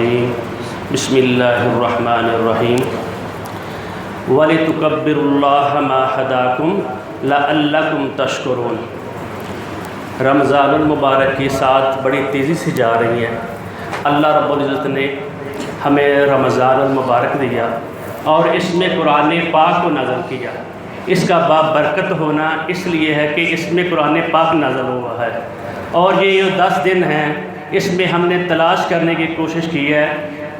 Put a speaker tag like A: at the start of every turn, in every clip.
A: الرجیم بسم اللہ الرحمن الرحیم وَلِتُكَبِّرُوا اللَّهَ مَا هَدَاكُمْ لَعَلَّكُمْ تَشْكُرُونَ۔ رمضان المبارک کی ساتھ بڑی تیزی سے جا رہی ہیں۔ اللہ رب العزت نے ہمیں رمضان المبارک دیا اور اس میں قرآن پاک کو نازل کیا۔ اس کا باب برکت ہونا اس لیے ہے کہ اس میں قرآن پاک نازل ہوا ہے، اور یہ جو 10 دن ہیں اس میں ہم نے تلاش کرنے کی کوشش کی ہے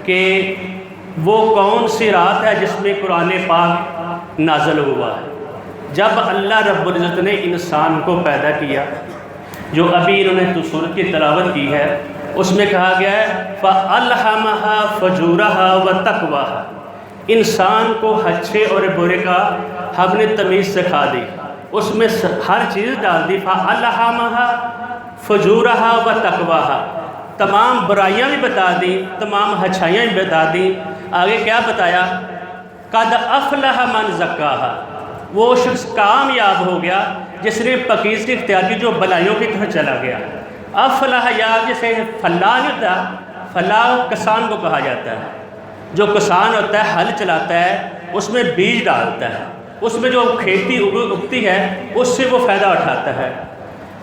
A: کہ وہ کون سی رات ہے جس میں قرآن پاک نازل ہوا ہے۔ جب اللہ رب العزت نے انسان کو پیدا کیا، جو ابھی انہوں نے سورت کی تلاوت کی ہے، اس میں کہا گیا ہے فَأَلْهَمَهَا فَجُورَهَا وَتَقْوَاهَا، انسان کو اچھے اور برے کا ہم نے تمیز سکھا دی، اس میں ہر چیز ڈال دی۔ فَأَلْهَمَهَا فَجُورَهَا وَتَقْوَاهَا، تمام برائیاں بھی بتا دی، تمام اچھائیاں بھی بتا دی۔ آگے کیا بتایا؟ قَدْ أَفْلَحَ مَنْ زَكَّاهَا، وہ شخص کامیاب ہو گیا جس نے پاکیزگی اختیار کی، جو بلائیوں کی طرف چلا گیا۔ افلاح یا جسے فلاح نہیں ہوتا، فلاح کسان کو کہا جاتا ہے۔ جو کسان ہوتا ہے ہل چلاتا ہے، اس میں بیج ڈالتا ہے، اس میں جو کھیتی اگتی ہے اس سے وہ فائدہ اٹھاتا ہے۔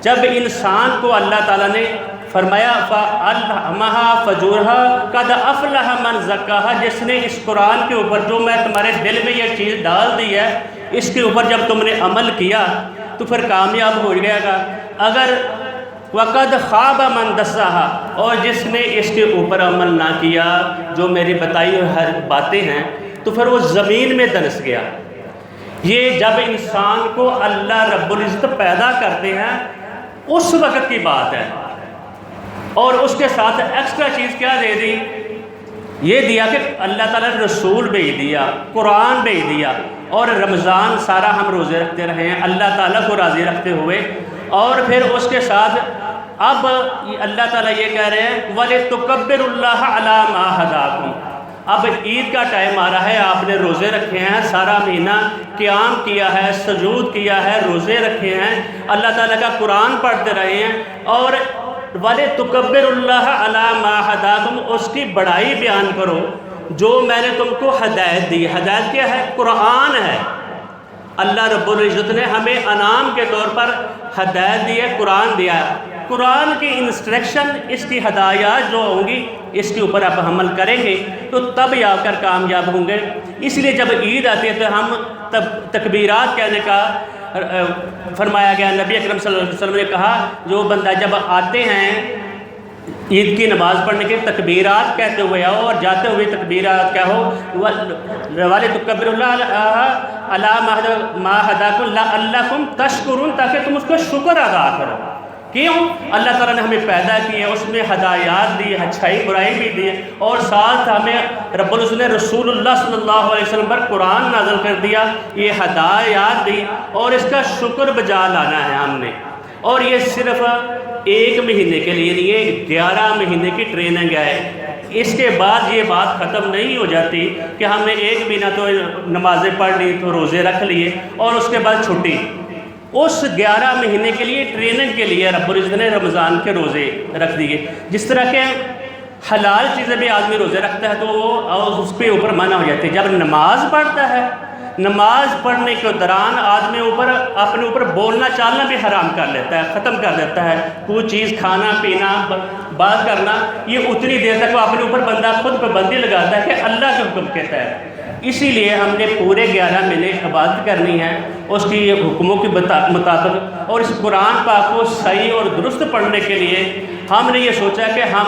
A: جب انسان کو اللہ تعالیٰ نے فرمایا فَأَلْهَمَهَا فَجُورَهَا قَدْ أَفْلَحَ مَنْ زَكَّاهَا، جس نے اس قرآن کے اوپر جو میں تمہارے دل میں یہ چیز ڈال دی ہے، اس کے اوپر جب تم نے عمل کیا تو پھر کامیاب ہو جائے گا۔ اگر وَقَدْ خَابَ مَنْ دَسَّاهَا، اور جس نے اس کے اوپر عمل نہ کیا، جو میری بتائی ہوئی ہر باتیں ہیں، تو پھر وہ زمین میں دنس گیا۔ یہ جب انسان کو اللہ رب العزت پیدا کرتے ہیں اس وقت کی بات ہے، اور اس کے ساتھ ایکسٹرا چیز کیا دے دی؟ یہ دیا کہ اللہ تعالیٰ نے رسول بھیج دیا، قرآن بھیج دیا، اور رمضان سارا ہم روزے رکھتے رہے ہیں اللہ تعالیٰ کو راضی رکھتے ہوئے۔ اور پھر اس کے ساتھ اب اللہ تعالیٰ یہ کہہ رہے ہیں وَلِتُكَبِّرُوا اللَّهَ عَلَىٰ مَا هَدَاكُمْ، اب عید کا ٹائم آ رہا ہے، آپ نے روزے رکھے ہیں، سارا مہینہ قیام کیا ہے، سجود کیا ہے، روزے رکھے ہیں، اللہ تعالیٰ کا قرآن پڑھتے رہے ہیں، اور وَلِتُكَبِّرُوا اللَّهَ عَلَىٰ مَا هَدَاكُمْ، اس کی بڑائی بیان کرو جو میں نے تم کو ہدایت دی۔ ہدایت کیا ہے؟ قرآن ہے۔ اللہ رب العزت نے ہمیں انعام کے طور پر ہدایت دی ہے، قرآن دیا ہے۔ قرآن کی انسٹرکشن، اس کی ہدایات جو ہوں گی، اس کے اوپر آپ عمل کریں گے تو تب جا کر کامیاب ہوں گے۔ اس لیے جب عید آتی ہے تو ہم تکبیرات کہنے کا فرمایا گیا۔ نبی اکرم صلی اللہ علیہ وسلم نے کہا جو بندہ جب آتے ہیں عید کی نماز پڑھنے کے تکبیرات کہتے ہوئے آؤ، اور جاتے ہوئے تکبیرات کیا ہو وَلِتُكَبِّرُوا اللَّهَ عَلَىٰ مَا هَدَاكُمْ لَعَلَّكُمْ تَشْكُرُونَ، تاکہ تم اس کا شکر ادا کرو۔ کیوں؟ اللہ تعالیٰ نے ہمیں پیدا کی ہے، اس میں ہدایات دی، اچھائی برائی بھی دی، اور ساتھ ہمیں رب العزت نے رسول اللہ صلی اللہ علیہ وسلم پر قرآن نازل کر دیا، یہ ہدایات دی، اور اس کا شکر بجا لانا ہے ہم نے۔ اور یہ صرف 1 مہینے کے لیے نہیں ہے، 11 مہینے کی ٹریننگ ہے۔ اس کے بعد یہ بات ختم نہیں ہو جاتی کہ ہم نے 1 مہینہ تو نمازیں پڑھ لی، تو روزے رکھ لیے، اور اس کے بعد چھٹی۔ اس 11 مہینے کے لیے ٹریننگ کے لیے رب العزت نے رمضان کے روزے رکھ دیے۔ جس طرح کے حلال چیزیں بھی آدمی روزے رکھتا ہے تو وہ اس پہ اوپر منع ہو جاتی ہے۔ جب نماز پڑھتا ہے، نماز پڑھنے کے دوران آدمی اپنے اوپر بولنا چالنا بھی حرام کر لیتا ہے، ختم کر دیتا ہے۔ کوئی چیز کھانا پینا بات کرنا، یہ اتنی دیر تک وہ اپنے اوپر بندہ خود پابندی لگاتا ہے کہ اللہ کے حکم کے تحت۔ اسی لیے ہم نے پورے 11 مہینے عبادت کرنی ہے اس کی حکموں کے مطابق، اور اس قرآن پاک کو صحیح اور درست پڑھنے کے لیے ہم نے یہ سوچا کہ ہم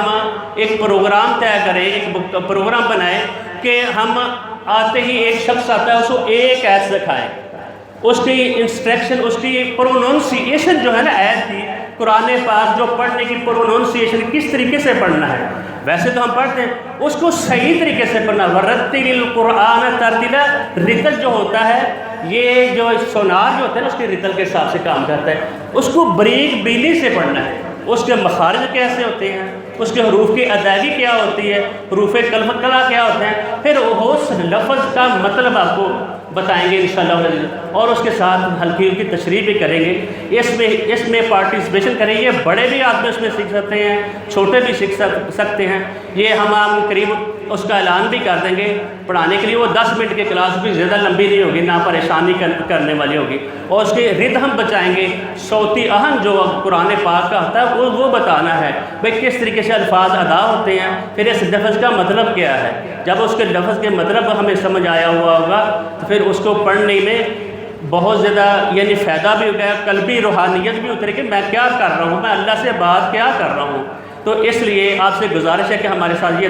A: ایک پروگرام طے کریں، ایک پروگرام بنائیں کہ ہم آتے ہی ایک شخص آتا ہے، اس کو ایک ایت سکھائیں، اس کی انسٹرکشن، اس کی پروننسیشن جو ہے نا ایت کی، قرآن پاک جو پڑھنے کی پروننسیشن کس طریقے سے پڑھنا ہے۔ ویسے تو ہم پڑھتے ہیں، اس کو صحیح طریقے سے پڑھنا۔ وَرَتِّلِ الْقُرْآنَ تَرْتِيلًا، رتل جو ہوتا ہے، یہ جو سونار جو ہوتا ہے نا، اس کے رتل کے حساب سے کام کرتا ہے۔ اس کو بریک بیلی سے پڑھنا ہے، اس کے مخارج کیسے ہوتے ہیں، اس کے حروف کی ادائیگی کیا ہوتی ہے، حروف کلمہ کلا کیا ہوتے ہیں، پھر اس لفظ کا مطلب آپ کو بتائیں گے انشاءاللہ، اور اس کے ساتھ ہلکی ہلکی تشریح بھی کریں گے۔ اس میں پارٹیسپیشن کریں گے، بڑے بھی آدمی اس میں سیکھ سکتے ہیں، چھوٹے بھی سیکھ سکتے ہیں۔ یہ ہم قریب اس کا اعلان بھی کر دیں گے پڑھانے کے لیے۔ وہ 10 منٹ کی کلاس بھی زیادہ لمبی نہیں ہوگی، نہ پریشانی کرنے والی ہوگی، اور اس کے رد ہم بچائیں گے۔ صوتی آہنگ جو قرآن پاک کا ہوتا ہے وہ بتانا ہے بھئی کس طریقے سے الفاظ ادا ہوتے ہیں، پھر اس لفظ کا مطلب کیا ہے۔ جب اس کے لفظ کے مطلب ہمیں سمجھ آیا ہوا ہوگا تو پھر اس کو پڑھنے میں بہت زیادہ یعنی فائدہ بھی ہو گیا، قلبی روحانیت بھی اترے کہ میں کیا کر رہا ہوں، میں اللہ سے بات کیا کر رہا ہوں۔ تو اس لیے آپ سے گزارش ہے کہ ہمارے ساتھ یہ